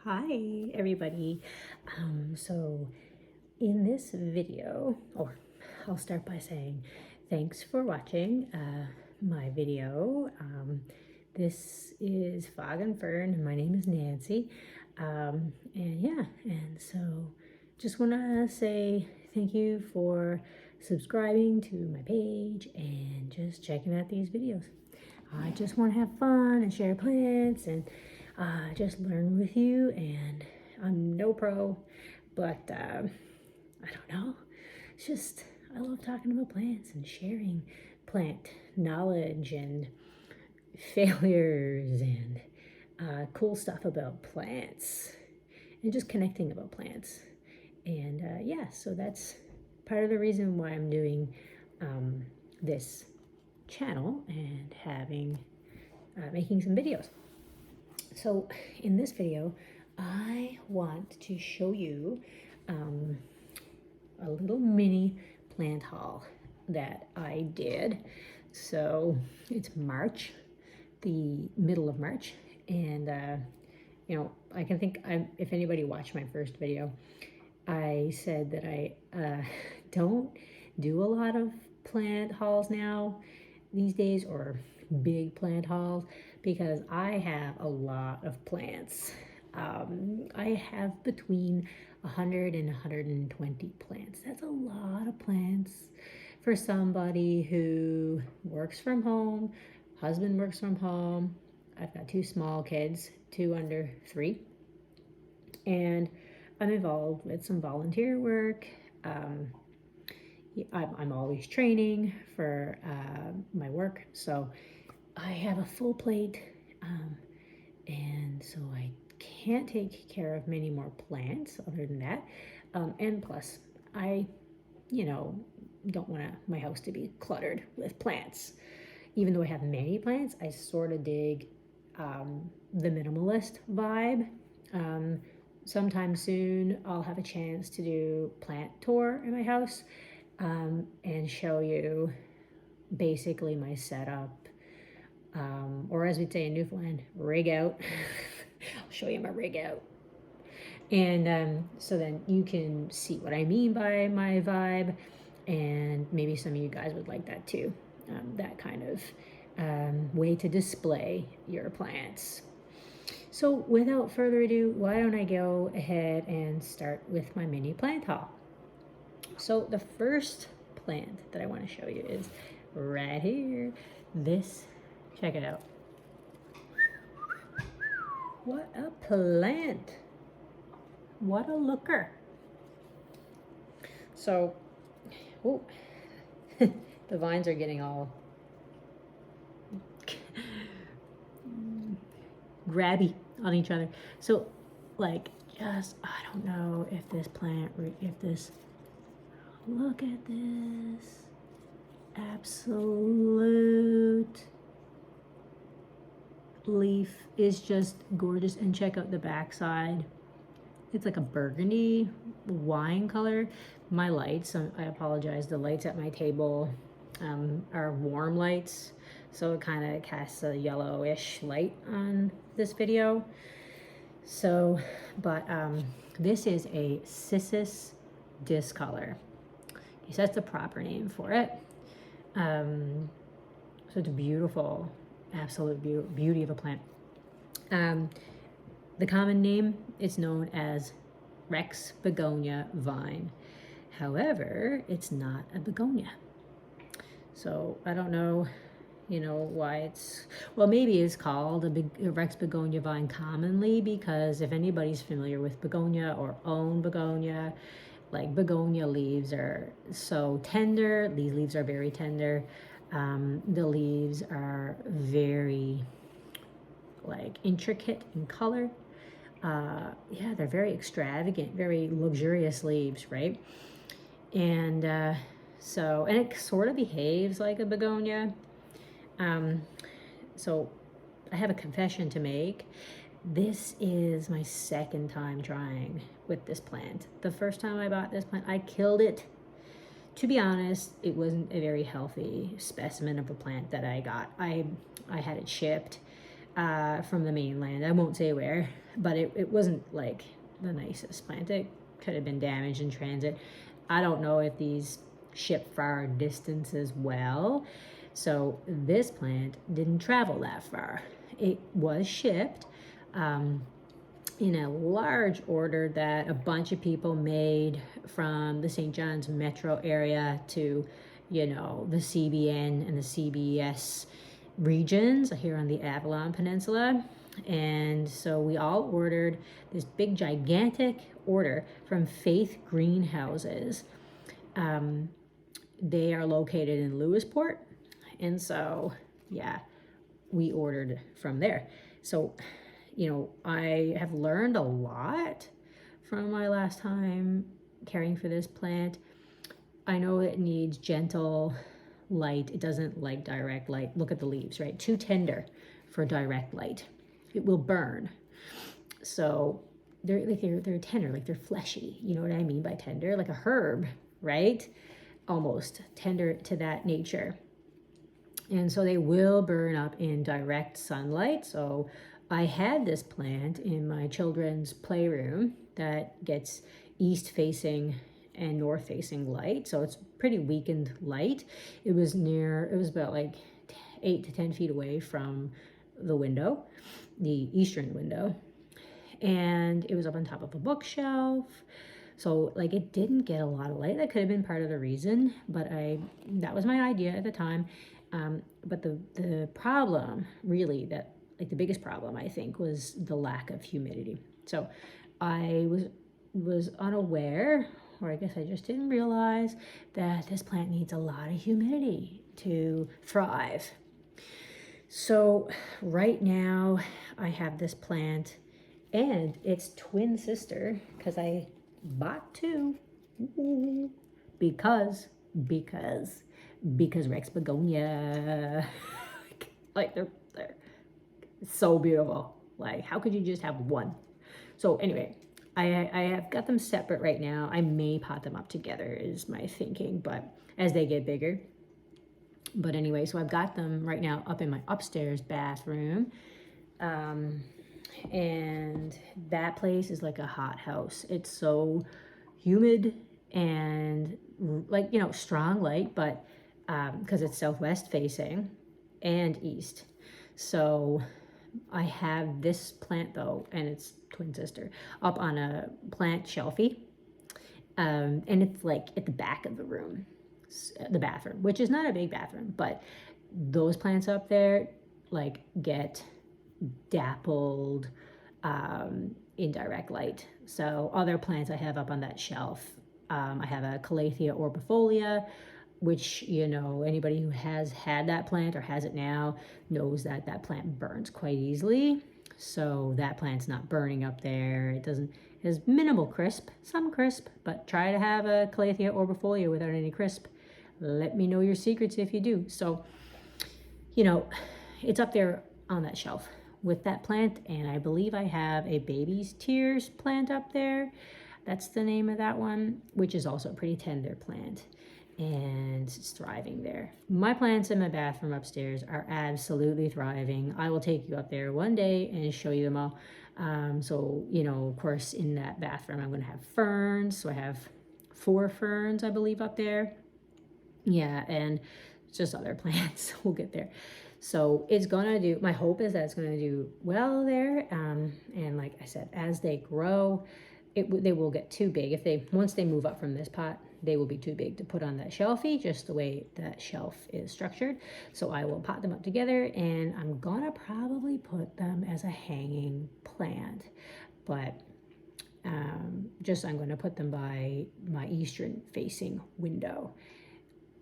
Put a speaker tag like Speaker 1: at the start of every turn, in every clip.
Speaker 1: Hi everybody. So in this video, or I'll start by saying thanks for watching my video. This is Fog and Fern, and my name is Nancy. And so just want to say thank you for subscribing to my page and just checking out these videos. I just want to have fun and share plants and just learn with you, and I'm no pro, but I don't know. It's just, I love talking about plants and sharing plant knowledge and failures and cool stuff about plants and just connecting about plants. And so that's part of the reason why I'm doing this channel and having making some videos. So in this video, I want to show you a little mini plant haul that I did. So it's March, the middle of March, and I can think if anybody watched my first video, I said that I don't do a lot of plant hauls now these days, or big plant hauls, because I have a lot of plants. I have between 100 and 120 plants. That's a lot of plants for somebody who works from home. Husband works from home. I've got two small kids, 2 under 3, and I'm involved with some volunteer work. I'm always training for my work, so I have a full plate, and so I can't take care of many more plants other than that. And plus, I, don't want my house to be cluttered with plants. Even though I have many plants, I sort of dig the minimalist vibe. Sometime soon, I'll have a chance to do plant tour in my house and show you basically my setup. Or as we'd say in Newfoundland, rig out. I'll show you my rig out. And so then you can see what I mean by my vibe, and maybe some of you guys would like that too. That kind of way to display your plants. So without further ado, why don't I go ahead and start with my mini plant haul. So the first plant that I want to show you is right here. This. Check it out. What a plant. What a looker. So, the vines are getting all grabby on each other. So, I don't know if this plant, look at this. Absolute leaf is just gorgeous, and check out the backside. It's like a burgundy wine color. My lights, I apologize, the lights at my table are warm lights, so it kind of casts a yellowish light on this video. So, but this is a Cissus discolor. So that's the proper name for it. So it's beautiful. Absolute beauty of a plant. The common name is known as Rex Begonia Vine. However, it's not a begonia. So I don't know, why it's, well, maybe it's called a Rex Begonia Vine commonly, because if anybody's familiar with begonia or own begonia, like begonia leaves are so tender. These leaves are very tender. The leaves are very intricate in color. They're very extravagant, very luxurious leaves, right? And and it sort of behaves like a begonia. So I have a confession to make. This is my second time trying with this plant. The first time I bought this plant, I killed it. To be honest, it wasn't a very healthy specimen of a plant that I got. I had it shipped from the mainland. I won't say where. but it wasn't like the nicest plant. It could have been damaged in transit. I don't know if these ship far distance as well. So this plant didn't travel that far. It was shipped in a large order that a bunch of people made from the St. John's metro area to, you know, the CBN and the CBS regions here on the Avalon Peninsula. And so we all ordered this big gigantic order from Faith Greenhouses. They are located in Lewisport, and so yeah, we ordered from there. So, you know, I have learned a lot from my last time caring for this plant. I know it needs gentle light. It doesn't like direct light. Look at the leaves, right? Too tender for direct light. It will burn. So they're tender, like they're fleshy. You know what I mean by tender? Like a herb, right? Almost tender to that nature. And so they will burn up in direct sunlight. So I had this plant in my children's playroom that gets east facing and north facing light. So it's pretty weakened light. It was about like 8 to 10 feet away from the window, the eastern window. And it was up on top of a bookshelf. So like it didn't get a lot of light. That could have been part of the reason, but that was my idea at the time. But the problem really the biggest problem I think was the lack of humidity. So I was unaware, or I guess I just didn't realize that this plant needs a lot of humidity to thrive. So right now I have this plant and its twin sister, because I bought two, because Rex Begonia, like they're so beautiful. Like, how could you just have one? So anyway, I have got them separate right now. I may pot them up together is my thinking, but as they get bigger. But anyway, so I've got them right now up in my upstairs bathroom. And that place is like a hothouse. It's so humid and like, you know, strong light, but because it's southwest facing and east. So I have this plant though, and its twin sister, up on a plant shelfie. And it's like at the back of the room, the bathroom, which is not a big bathroom, but those plants up there like get dappled in direct light. So other plants I have up on that shelf, I have a Calathea Orbifolia, which, you know, anybody who has had that plant or has it now knows that that plant burns quite easily. So that plant's not burning up there. It has minimal crisp, some crisp, but try to have a Calathea Orbifolia without any crisp. Let me know your secrets if you do. So, you know, it's up there on that shelf with that plant, and I believe I have a baby's tears plant up there. That's the name of that one, which is also a pretty tender plant, and it's thriving there. My plants in my bathroom upstairs are absolutely thriving. I will take you up there one day and show you them all. So, you know, of course, in that bathroom, I'm going to have ferns. So I have 4 ferns, I believe, up there. Yeah, and just other plants. We'll get there. So it's gonna do, my hope is that it's gonna do well there. And like I said, as they grow, they will get too big. Once they move up from this pot, they will be too big to put on that shelfie, just the way that shelf is structured. So I will pot them up together, and I'm gonna probably put them as a hanging plant. But I'm gonna put them by my eastern facing window,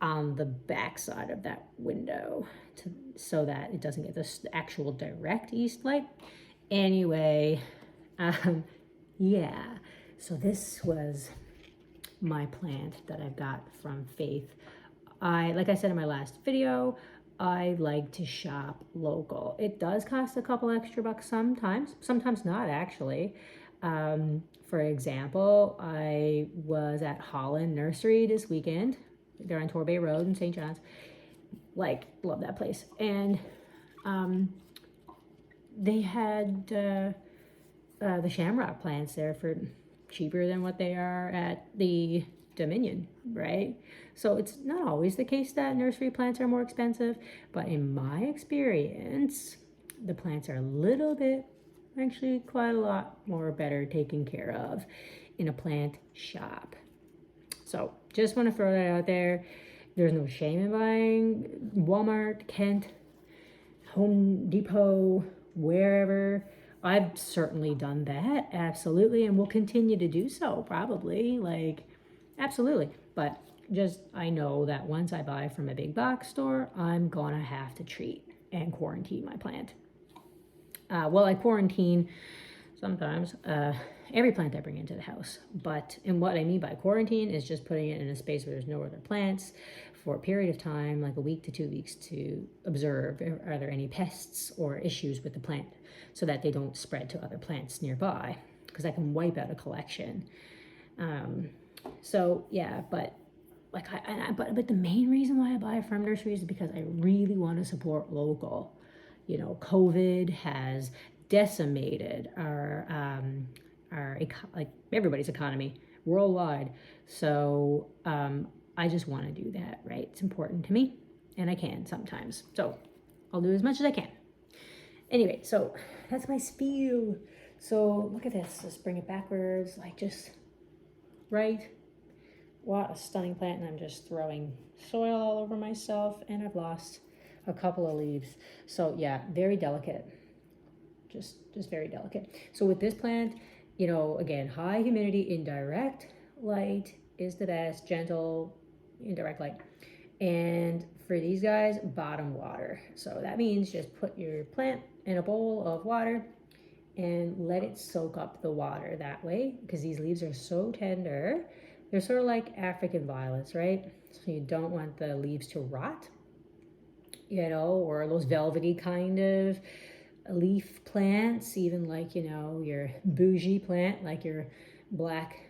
Speaker 1: on the back side of that window, so that it doesn't get this actual direct east light. Anyway, yeah, so this was my plant that I've got from Faith. Like I said in my last video, I like to shop local. It does cost a couple extra bucks sometimes not actually. For example, I was at Holland Nursery this weekend. They're on Torbay Road in St. John's. Like, love that place. And they had the shamrock plants there for cheaper than what they are at the Dominion, right? So it's not always the case that nursery plants are more expensive, but in my experience, the plants are a little bit, actually quite a lot more better taken care of in a plant shop. So just want to throw that out there. There's no shame in buying Walmart, Kent, Home Depot, wherever. I've certainly done that, absolutely, and will continue to do so, probably, like, absolutely. But just, I know that once I buy from a big box store, I'm gonna have to treat and quarantine my plant. Well, I quarantine sometimes every plant I bring into the house. And what I mean by quarantine is just putting it in a space where there's no other plants for a period of time, like a week to 2 weeks, to observe, are there any pests or issues with the plant, so that they don't spread to other plants nearby, because I can wipe out a collection. So yeah, but like but the main reason why I buy from nurseries is because I really want to support local. You know, COVID has decimated our like everybody's economy worldwide. So I just want to do that, right? It's important to me, and I can sometimes. So I'll do as much as I can. Anyway, so that's my spiel. So look at this. Let's bring it backwards, like just right. What a stunning plant, and I'm just throwing soil all over myself, and I've lost a couple of leaves. So yeah, very delicate. Just very delicate. So with this plant, you know, again, high humidity, indirect light is the best, gentle, indirect light. And for these guys, bottom water. So that means just put your plant in a bowl of water and let it soak up the water that way, because these leaves are so tender. They're sort of like African violets, right? So you don't want the leaves to rot, you know, or those velvety kind of leaf plants, even like, you know, your bougie plant, like your black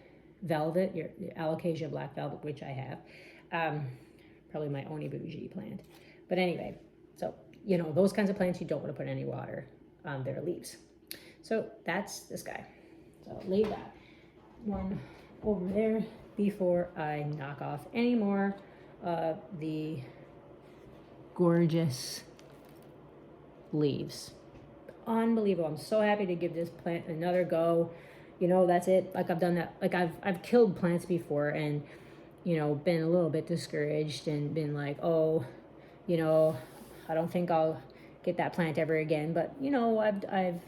Speaker 1: velvet, your Alocasia black velvet, which I have. Probably my only bougie plant. But anyway, so, you know, those kinds of plants, you don't want to put any water on their leaves. So that's this guy. So I'll leave that one over there before I knock off any more of the gorgeous leaves. Unbelievable. I'm so happy to give this plant another go. You know, that's it. Like I've done that. Like I've killed plants before, and you know, been a little bit discouraged and been like, oh, you know, I don't think I'll get that plant ever again. But you know, I've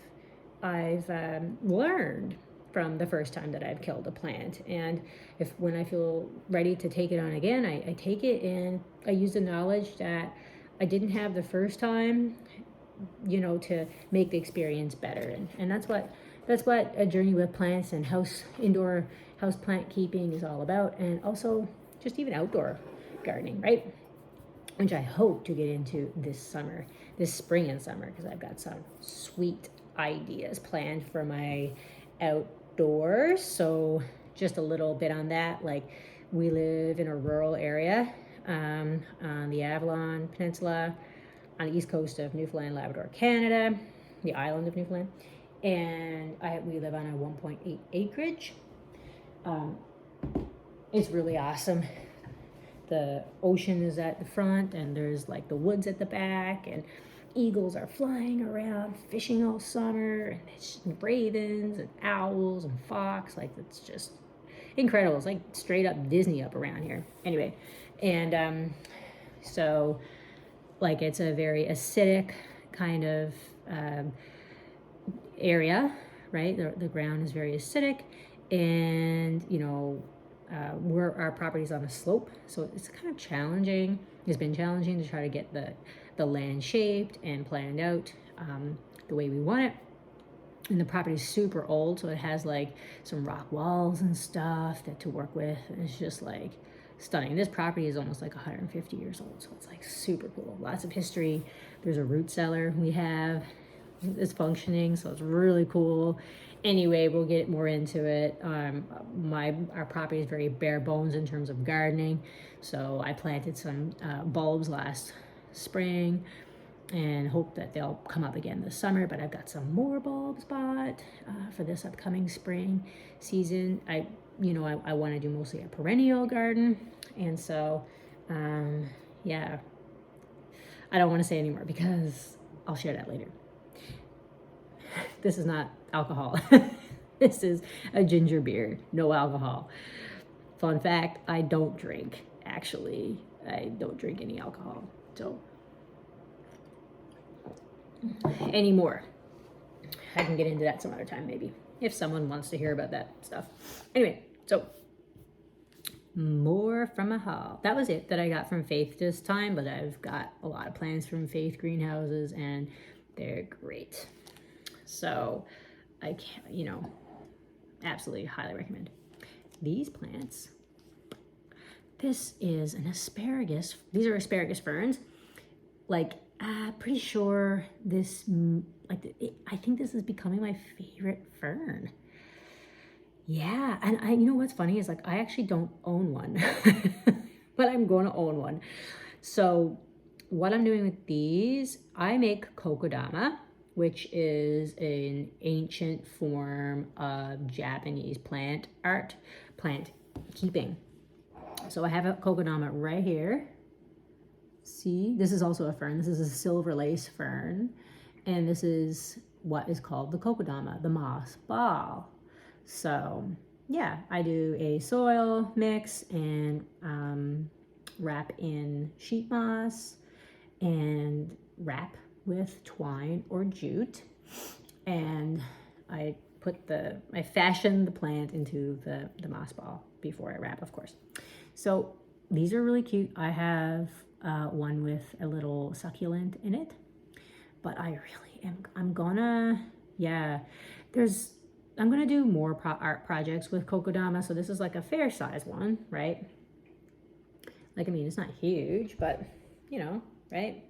Speaker 1: learned from the first time that I've killed a plant, and when I feel ready to take it on again, I take it, and I use the knowledge that I didn't have the first time, you know, to make the experience better. And that's what a journey with plants and indoor house plant keeping is all about, and also just even outdoor gardening, right? Which I hope to get into this spring and summer, because I've got some sweet ideas planned for my outdoors. So just a little bit on that. Like, we live in a rural area on the Avalon Peninsula, on the east coast of Newfoundland, Labrador, Canada, the island of Newfoundland, and we live on a 1.8 acreage. It's really awesome. The ocean is at the front, and there's like the woods at the back, and eagles are flying around, fishing all summer, and it's ravens and owls and fox. Like, it's just incredible. It's like straight up Disney up around here. Anyway, and so like, it's a very acidic kind of area, right? The ground is very acidic, and you know, our property's on a slope, so it's kind of challenging. It's been challenging to try to get the land shaped and planned out the way we want it. And the property's super old, so it has like some rock walls and stuff to work with, and it's just like stunning. This property is almost like 150 years old, so it's like super cool. Lots of history. There's a root cellar we have. It's functioning, so it's really cool. Anyway, we'll get more into it. Our property is very bare bones in terms of gardening, so I planted some bulbs last spring. and hope that they'll come up again this summer. But I've got some more bulbs bought for this upcoming spring season. I want to do mostly a perennial garden, and so yeah, I don't want to say anymore because I'll share that later. This is not alcohol. This is a ginger beer, no alcohol. Fun fact, I don't drink, actually. I don't drink any alcohol, so anymore. I can get into that some other time, maybe, if someone wants to hear about that stuff. Anyway, so more from a haul. That was it that I got from Faith this time, but I've got a lot of plants from Faith greenhouses, and they're great. So I can't, absolutely highly recommend these plants. This is an asparagus. These are asparagus ferns. Pretty sure this, I think this is becoming my favorite fern. Yeah, and you know what's funny is I actually don't own one, but I'm going to own one. So what I'm doing with these, I make Kokodama, which is an ancient form of Japanese plant keeping. So I have a Kokodama right here. See, this is also a fern. This is a silver lace fern. And this is what is called the Kokodama, the moss ball. So yeah, I do a soil mix and wrap in sheet moss and wrap with twine or jute. And I fashion the plant into the moss ball before I wrap, of course. So these are really cute. I have one with a little succulent in it, but I really am, I'm gonna do more art projects with Kokodama. So this is like a fair size one, right? It's not huge, but right?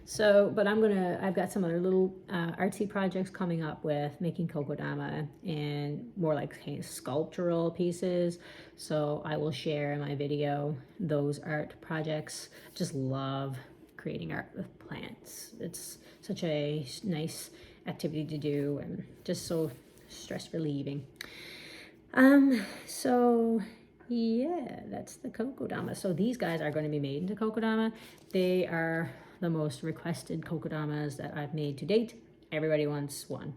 Speaker 1: So, but I've got some other little artsy projects coming up with making Kokodama and more like kind of sculptural pieces. So I will share in my video those art projects. Just love creating art with plants. It's such a nice activity to do and just so stress relieving. So yeah, that's the Kokodama. So these guys are going to be made into Kokodama. They are the most requested Kokodamas that I've made to date. Everybody wants one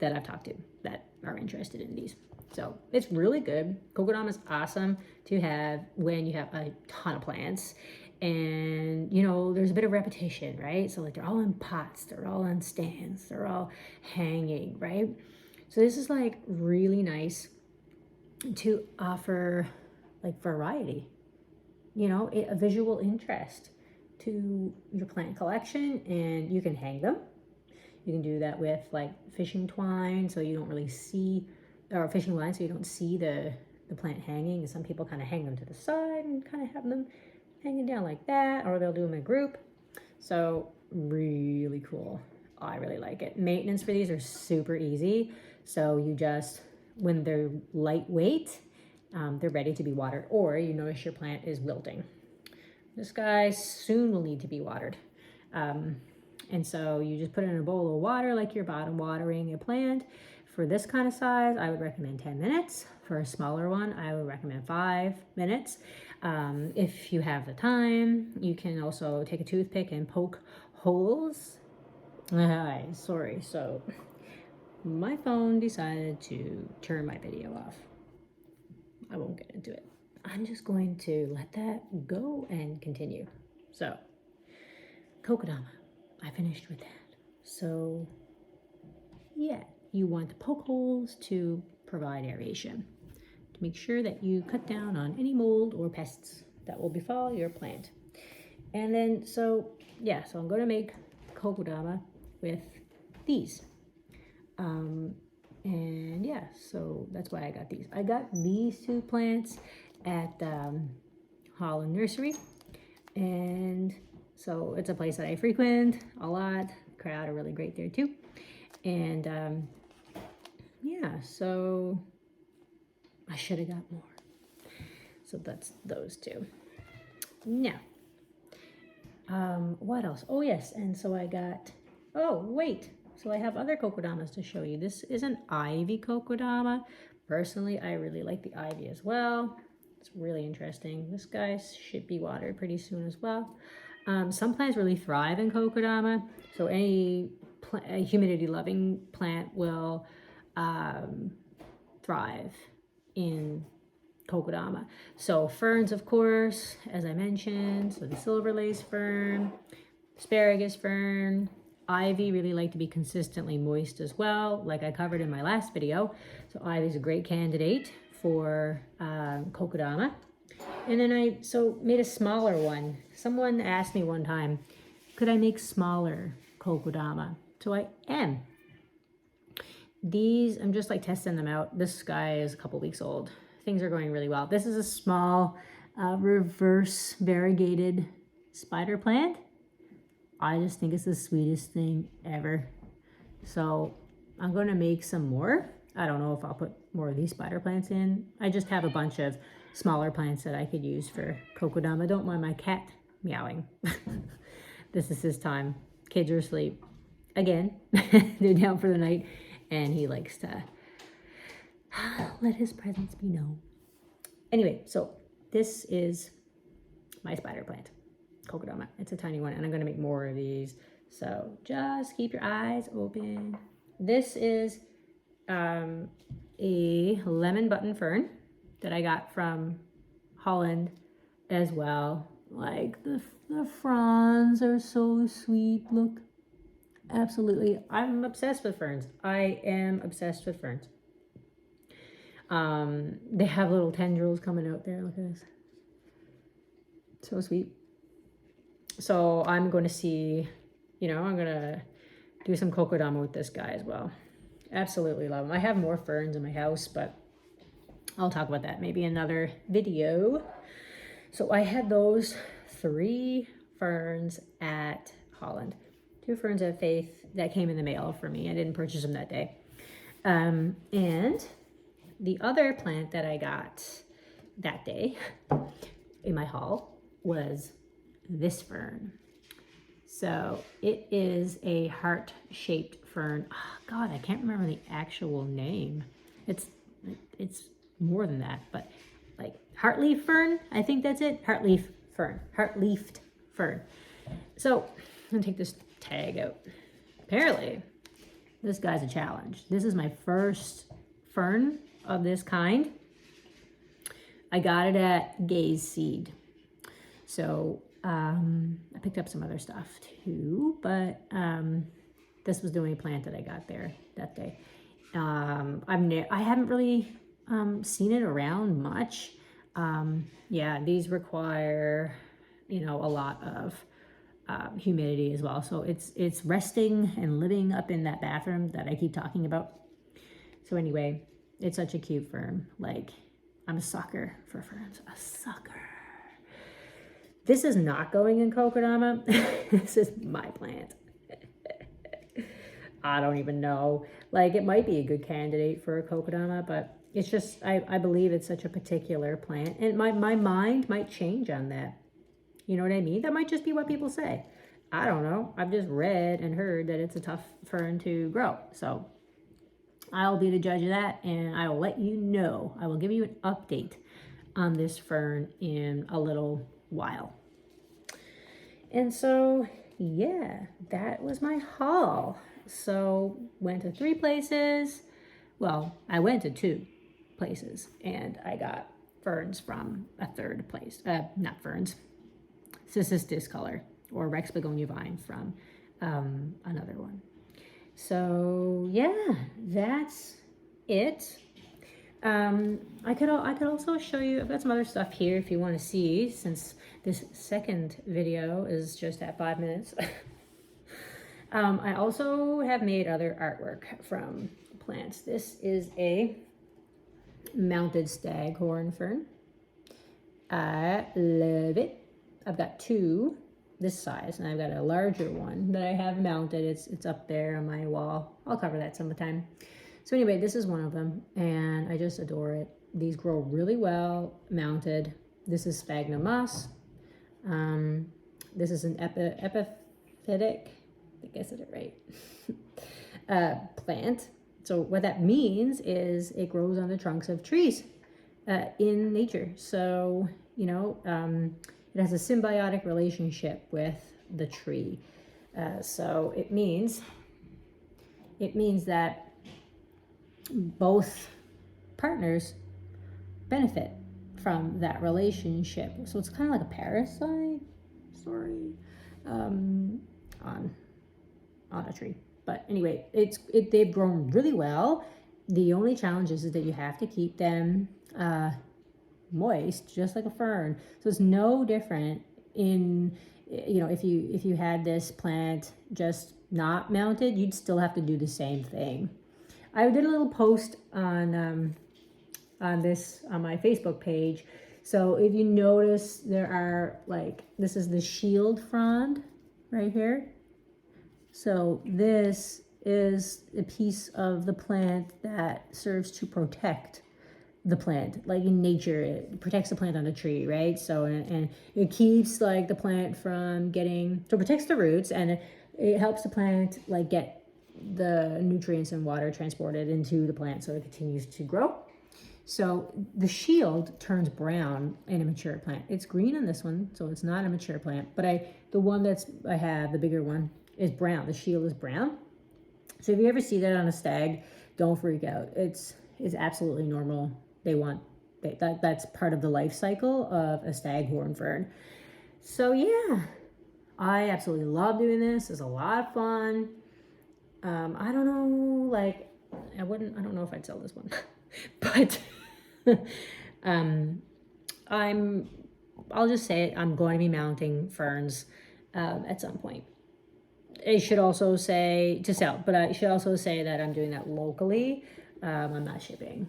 Speaker 1: that I've talked to that are interested in these. So it's really good. Kokodama is awesome to have when you have a ton of plants. And there's a bit of repetition, right? So they're all in pots, they're all on stands, they're all hanging, right? So this is really nice to offer variety, a visual interest to your plant collection. And you can hang them. You can do that with fishing twine, so you don't really see, or fishing line, so you don't see the plant hanging. And some people kind of hang them to the side and kind of have them hanging down like that, or they'll do them in a group. So really cool. I really like it. Maintenance for these are super easy. So you just, when they're lightweight, they're ready to be watered, or you notice your plant is wilting. This guy soon will need to be watered. And so you just put it in a bowl of water like you're bottom watering a plant. For this kind of size, I would recommend 10 minutes. For a smaller one, I would recommend 5 minutes. If you have the time, you can also take a toothpick and poke holes. Sorry, so my phone decided to turn my video off. I won't get into it. I'm just going to let that go and continue. So, Kokodama, I finished with that. So, yeah, you want the poke holes to provide aeration, to make sure that you cut down on any mold or pests that will befall your plant. And then, so I'm going to make Kokodama with these. And yeah, so that's why I got these. I got these 2 plants at Hawaiian nursery, and so it's a place that I frequent a lot. The crowd are really great there too. And yeah, so I should have got more. So that's those 2. Now, What else? Oh yes, and so I got, oh wait, so I have other kokodamas to show you. This is an ivy kokodama. Personally, I really like the ivy as well. It's really interesting. This guy should be watered pretty soon as well. Some plants really thrive in kokodama, so any humidity-loving plant will thrive in kokodama. So ferns, of course, as I mentioned, so the silver lace fern, asparagus fern, ivy really like to be consistently moist as well, like I covered in my last video. So ivy is a great candidate for kokodama. And then I made a smaller one. Someone asked me one time, could I make smaller kokodama? So I am. These, I'm just like testing them out. This guy is a couple weeks old. Things are going really well. This is a small reverse variegated spider plant. I just think it's the sweetest thing ever. So I'm going to make some more. I don't know if I'll put more of these spider plants in. I just have a bunch of smaller plants that I could use for kokodama. Don't mind my cat meowing. This is his time. Kids are asleep. Again, they're down for the night, and he likes to let his presence be known. Anyway, so this is my spider plant, kokodama. It's a tiny one, and I'm going to make more of these. So just keep your eyes open. This is a lemon button fern that I got from Holland as well. Like the fronds are so sweet. Look, absolutely. I'm obsessed with ferns. I am obsessed with ferns. They have little tendrils coming out there. Look at this. So sweet. So I'm going to see, I'm going to do some kokodama with this guy as well. Absolutely love them. I have more ferns in my house, but I'll talk about that maybe in another video. So I had those 3 ferns at Holland. 2 ferns of faith that came in the mail for me. I didn't purchase them that day. And the other plant that I got that day in my haul was this fern. So it is a heart-shaped fern. Oh, God, I can't remember the actual name. It's more than that, but like heartleaf fern, I think that's it. Heartleaf fern, heart-leafed fern. So I'm gonna take this tag out. Apparently, this guy's a challenge. This is my first fern of this kind. I got it at Gay's Seed. So I picked up some other stuff too, but this was the only plant that I got there that day. I haven't really seen it around much. Yeah, these require, a lot of humidity as well. So it's resting and living up in that bathroom that I keep talking about. So anyway, it's such a cute fern. Like, I'm a sucker for ferns. A sucker. This is not going in kokodama. This is my plant. I don't even know. Like, it might be a good candidate for a kokodama, but it's just, I believe it's such a particular plant. And my mind might change on that. You know what I mean? That might just be what people say. I don't know. I've just read and heard that it's a tough fern to grow. So I'll be the judge of that, and I will let you know. I will give you an update on this fern in a little while. And so, yeah, that was my haul. So went to 3 places. Well, I went to 2 places, and I got ferns from a 3rd place. Not ferns. Cissus discolor, or Rex Begonia Vine from another one. So yeah, that's it. I could also show you, I've got some other stuff here if you want to see, since this second video is just at 5 minutes. I also have made other artwork from plants. This is a mounted staghorn fern. I love it. I've got 2 this size, and I've got a larger one that I have mounted. It's up there on my wall. I'll cover that sometime. So anyway, this is one of them, and I just adore it. These grow really well mounted. This is Sphagnum Moss. This is an epiphytic, I think I said it right, plant. So what that means is it grows on the trunks of trees in nature. So, you know, it has a symbiotic relationship with the tree. So it means that both partners benefit from that relationship. So it's kind of like a parasite, on a tree. But anyway, they've grown really well. The only challenge is that you have to keep them moist, just like a fern. So it's no different in, you know, if you had this plant just not mounted, you'd still have to do the same thing. I did a little post on my Facebook page. So if you notice, there are this is the shield frond right here. So this is a piece of the plant that serves to protect the plant. Like in nature, it protects the plant on a tree, right? So, and it keeps like the plant from getting, so it protects the roots, and it helps the plant like get the nutrients and water transported into the plant so it continues to grow. So the shield turns brown in a mature plant. It's green on this one, so it's not a mature plant, but the one I have, the bigger one, is brown. The shield is brown. So if you ever see that on a stag, don't freak out. It's absolutely normal. That's part of the life cycle of a staghorn fern. So yeah, I absolutely love doing this. It's a lot of fun. I don't know, I don't know if I'd sell this one, but I'll just say it, I'm going to be mounting ferns at some point. I should also say to sell, but I should also say that I'm doing that locally. I'm not shipping,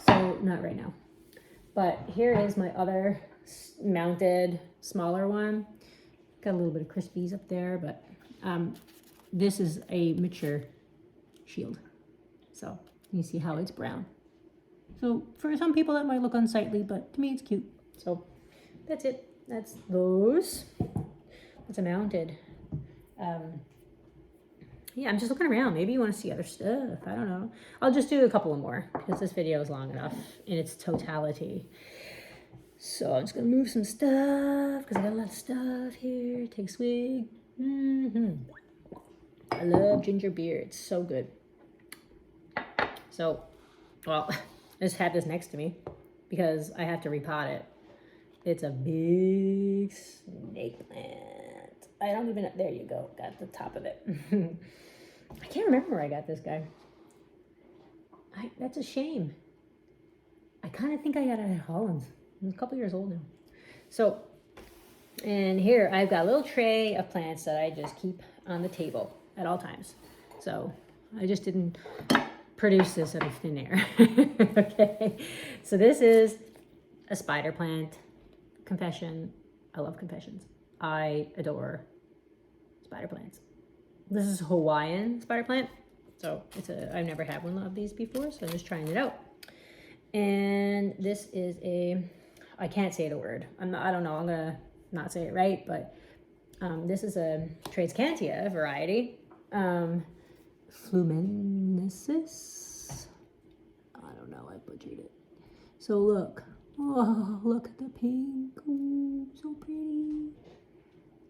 Speaker 1: so not right now. But here is my other mounted smaller one. Got a little bit of crispies up there, but this is a mature shield. So you see how it's brown. So for some people that might look unsightly, but to me it's cute. So that's it. That's those. That's a mounted. Yeah, I'm just looking around. Maybe you want to see other stuff. I don't know. I'll just do a couple of more because this video is long enough in its totality. So I'm just going to move some stuff because I got a lot of stuff here. Take a swig. I love ginger beer. It's so good. So, well, I just had this next to me because I have to repot it. It's a big snake plant. I don't even, there you go, got the top of it. I can't remember where I got this guy. That's a shame. I kind of think I got it at Holland's. I'm a couple years old now. So, and here I've got a little tray of plants that I just keep on the table at all times. So I just didn't produce this out of thin air. Okay, so this is a spider plant. Confession, I love confessions. I adore spider plants. This is a Hawaiian spider plant. So I've never had one of these before, so I'm just trying it out. And this is I can't say the word. I don't know, I'm gonna not say it right, but this is a Transcantia variety. Fluminensis. I don't know, I butchered it. So look. Oh, look at the pink. Oh, so pretty.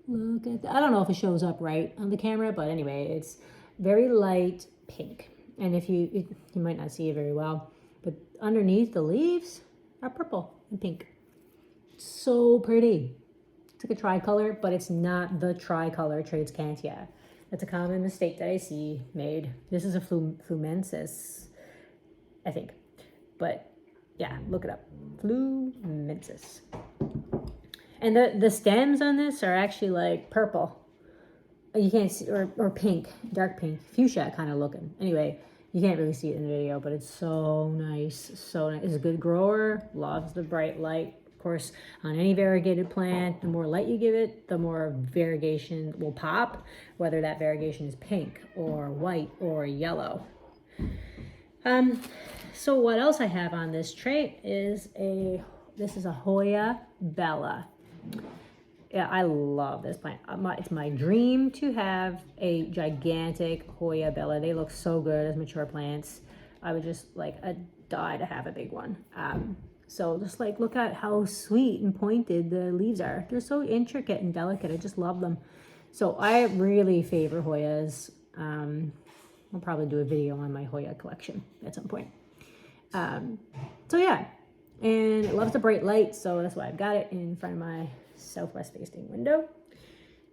Speaker 1: Look at that. I don't know if it shows up right on the camera, but anyway, it's very light pink. And you might not see it very well, but underneath the leaves are purple and pink. So pretty. It's like a tricolor, but it's not the tricolor Transcantia. That's a common mistake that I see made. This is a flumensis, I think. But yeah, look it up. Flumensis. And the stems on this are actually like purple. You can't see, or pink, dark pink, fuchsia kind of looking. Anyway, you can't really see it in the video, but it's so nice, so nice. It's a good grower, loves the bright light. Of course, on any variegated plant, the more light you give it, the more variegation will pop, whether that variegation is pink or white or yellow. So what else I have on this tray is this is a Hoya Bella. Yeah, I love this plant. It's my dream to have a gigantic Hoya Bella. They look so good as mature plants. I would just like die to have a big one. So just like look at how sweet and pointed the leaves are. They're so intricate and delicate. I just love them. So I really favor Hoyas. I'll probably do a video on my Hoya collection at some point. So yeah, and it loves the bright light, so that's why I've got it in front of my southwest facing window.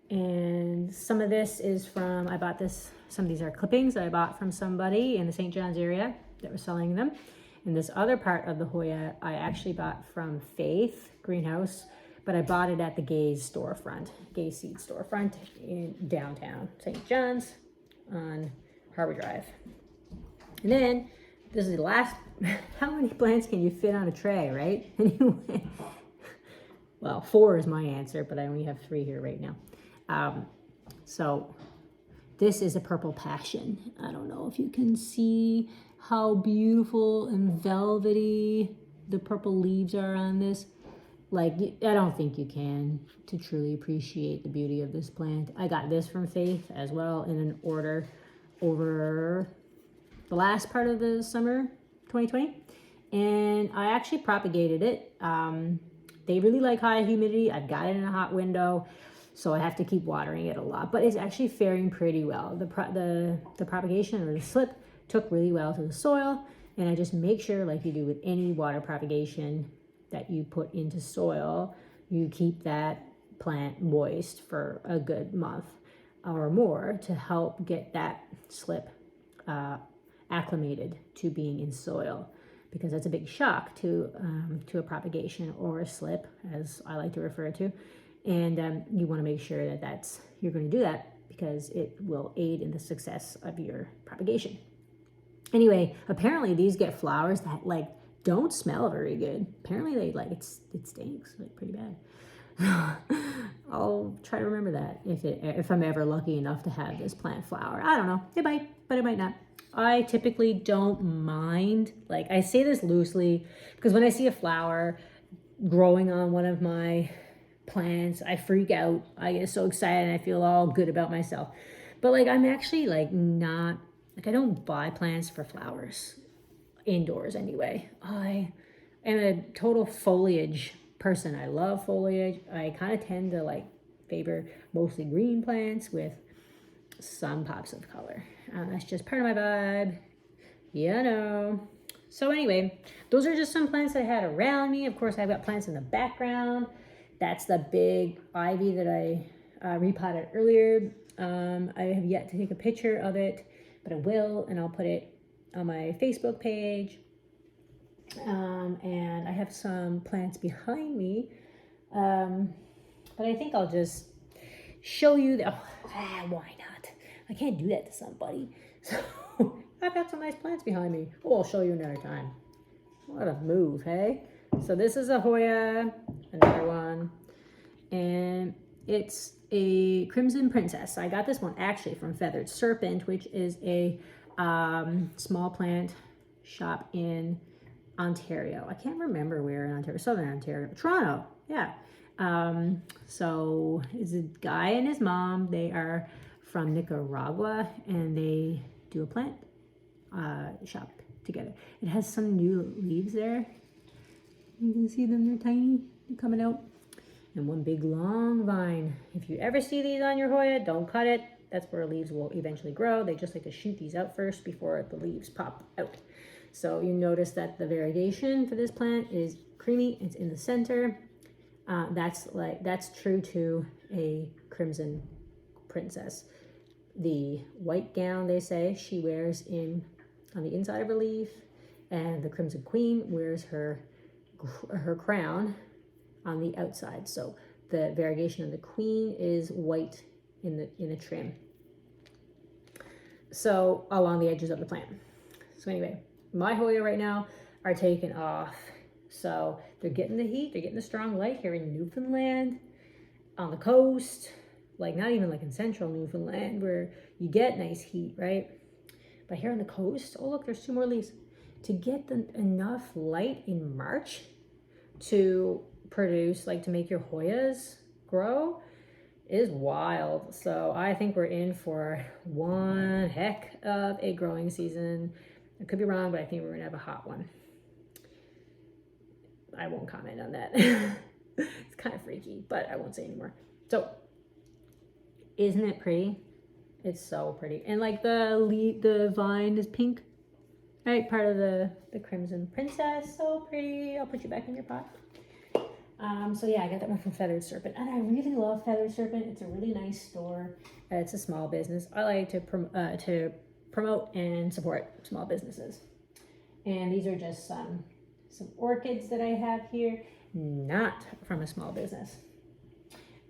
Speaker 1: And some of this is from, I bought this, some of these are clippings that I bought from somebody in the St. John's area that was selling them. And this other part of the Hoya I actually bought from Faith Greenhouse, but I bought it at the Gay's storefront, Gay Seed storefront in downtown St. John's on Harbor Drive. And then this is the last, how many plants can you fit on a tray, right? Anyway, well, 4 is my answer, but I only have 3 here right now. So this is a purple passion. I don't know if you can see how beautiful and velvety the purple leaves are on this. Like, I don't think you can to truly appreciate the beauty of this plant. I got this from Faith as well in an order over the last part of the summer 2020, and I actually propagated it. They really like high humidity. I've got it in a hot window, so I have to keep watering it a lot, but it's actually faring pretty well. The propagation or the slip took really well to the soil, and I just make sure, like you do with any water propagation that you put into soil, you keep that plant moist for a good month or more to help get that slip acclimated to being in soil, because that's a big shock to a propagation or a slip, as I like to refer to. And you want to make sure that you're going to do that, because it will aid in the success of your propagation. Anyway, apparently these get flowers that like don't smell very good. Apparently they like it stinks like pretty bad. I'll try to remember that if I'm ever lucky enough to have this plant flower. I don't know. It might, but it might not. I typically don't mind. Like, I say this loosely because when I see a flower growing on one of my plants, I freak out. I get so excited and I feel all good about myself. But like, I'm actually like not, like, I don't buy plants for flowers indoors anyway. I am a total foliage person. I love foliage. I kind of tend to like favor mostly green plants with some pops of color. That's just part of my vibe. You know. So anyway, those are just some plants I had around me. Of course, I've got plants in the background. That's the big ivy that I repotted earlier. I have yet to take a picture of it, but I will, and I'll put it on my Facebook page. And I have some plants behind me, but I think I'll just show you that. Why not? I can't do that to somebody. So I've got some nice plants behind me. Oh, I'll show you another time. What a move, hey? So this is a Hoya, another one, and it's a Crimson Princess. I got this one actually from Feathered Serpent, which is a small plant shop in Ontario. I can't remember where in Ontario, Southern Ontario, Toronto, yeah. So it's a guy and his mom. They are from Nicaragua, and they do a plant shop together. It has some new leaves there. You can see them, they're tiny, they're coming out. And one big long vine. If you ever see these on your Hoya, don't cut it. That's where leaves will eventually grow. They just like to shoot these out first before the leaves pop out. So you notice that the variegation for this plant is creamy. It's in the center. That's true to a Crimson Princess. The white gown, they say, she wears on the inside of her leaf, and the Crimson Queen wears her crown on the outside. So the variegation of the queen is white in the trim. So along the edges of the plant. So anyway, my Hoya right now are taken off. So they're getting the heat, they're getting the strong light here in Newfoundland, on the coast, like not even like in central Newfoundland where you get nice heat, right? But here on the coast, oh look, there's 2 more leaves. To get enough light in March to produce, like to make your Hoyas grow is wild. So I think we're in for one heck of a growing season. I could be wrong, but I think we're gonna have a hot one. I won't comment on that. It's kind of freaky, but I won't say anymore. So, isn't it pretty? It's so pretty. And like the vine is pink, right? Part of the Crimson Princess. So pretty. I'll put you back in your pot. So yeah, I got that one from Feathered Serpent, and I really love Feathered Serpent. It's a really nice store. It's a small business. I like to promote and support small businesses. And these are just some orchids that I have here, not from a small business.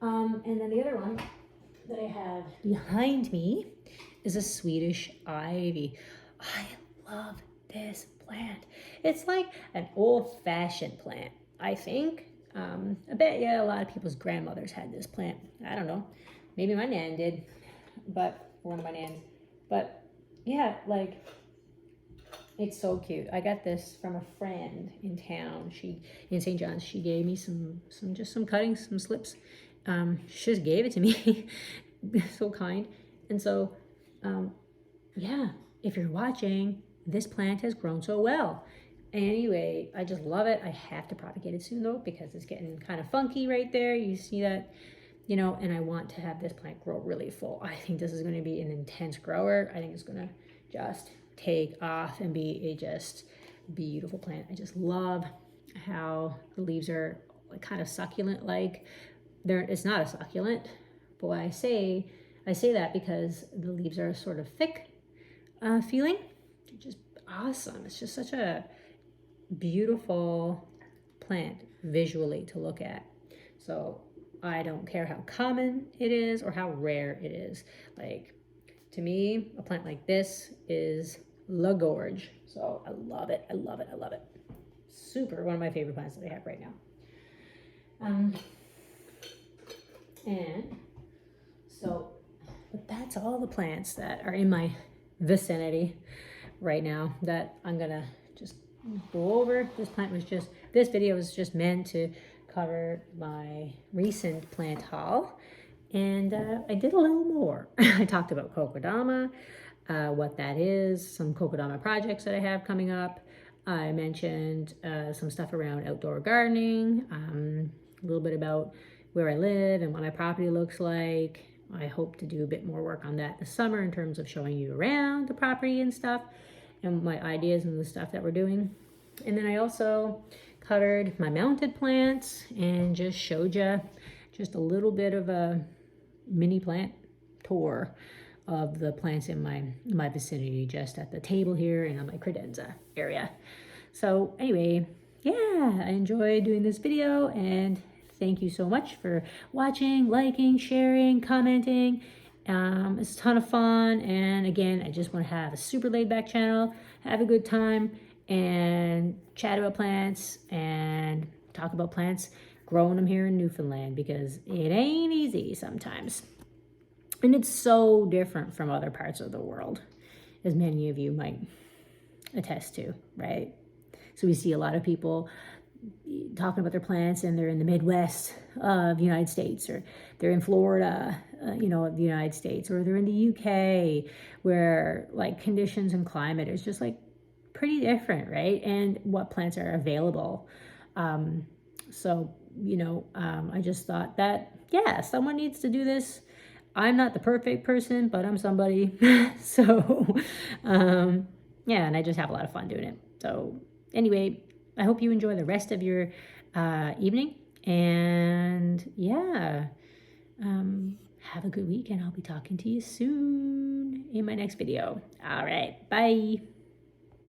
Speaker 1: And then the other one that I have behind me is a Swedish ivy. I love this plant. It's like an old-fashioned plant, I think. I bet a lot of people's grandmothers had this plant. I don't know. Maybe my nan did, but one of my nans. But yeah, like, it's so cute. I got this from a friend in town. In St. John's, she gave me some cuttings, some slips. She just gave it to me. So kind. And so, yeah, if you're watching, this plant has grown so well. Anyway, I just love it. I have to propagate it soon though, because it's getting kind of funky right there. You see that, you know, and I want to have this plant grow really full. I think this is going to be an intense grower. I think it's going to just take off and be a just beautiful plant. I just love how the leaves are kind of succulent like. It's not a succulent, but I say that because the leaves are sort of thick feeling. They're just awesome. It's just such a beautiful plant visually to look at. So I don't care how common it is or how rare it is. Like, to me, a plant like this is la gorge. So I love it. I love it. I love it. Super. One of my favorite plants that I have right now. And so, but that's all the plants that are in my vicinity right now that I'm gonna just go over. This video was just meant to cover my recent plant haul, and I did a little more. I talked about Kokodama, what that is, some Kokodama projects that I have coming up. I mentioned some stuff around outdoor gardening, a little bit about where I live and what my property looks like. I hope to do a bit more work on that this summer in terms of showing you around the property and stuff and my ideas and the stuff that we're doing. And then I also covered my mounted plants and just showed you just a little bit of a mini plant tour of the plants in my vicinity, just at the table here and on my credenza area. So anyway, yeah, I enjoyed doing this video, and thank you so much for watching, liking, sharing, commenting. It's a ton of fun. And again, I just want to have a super laid back channel, have a good time, and chat about plants and talk about plants, growing them here in Newfoundland, because it ain't easy sometimes. And it's so different from other parts of the world, as many of you might attest to, right? So we see a lot of people talking about their plants, and they're in the Midwest of the United States, or they're in Florida, of the United States, or they're in the UK, where like conditions and climate is just like pretty different, right? And what plants are available. So I just thought that, yeah, someone needs to do this. I'm not the perfect person, but I'm somebody. So, yeah, and I just have a lot of fun doing it. So anyway, I hope you enjoy the rest of your evening. And yeah, have a good week, and I'll be talking to you soon in my next video. All right, bye.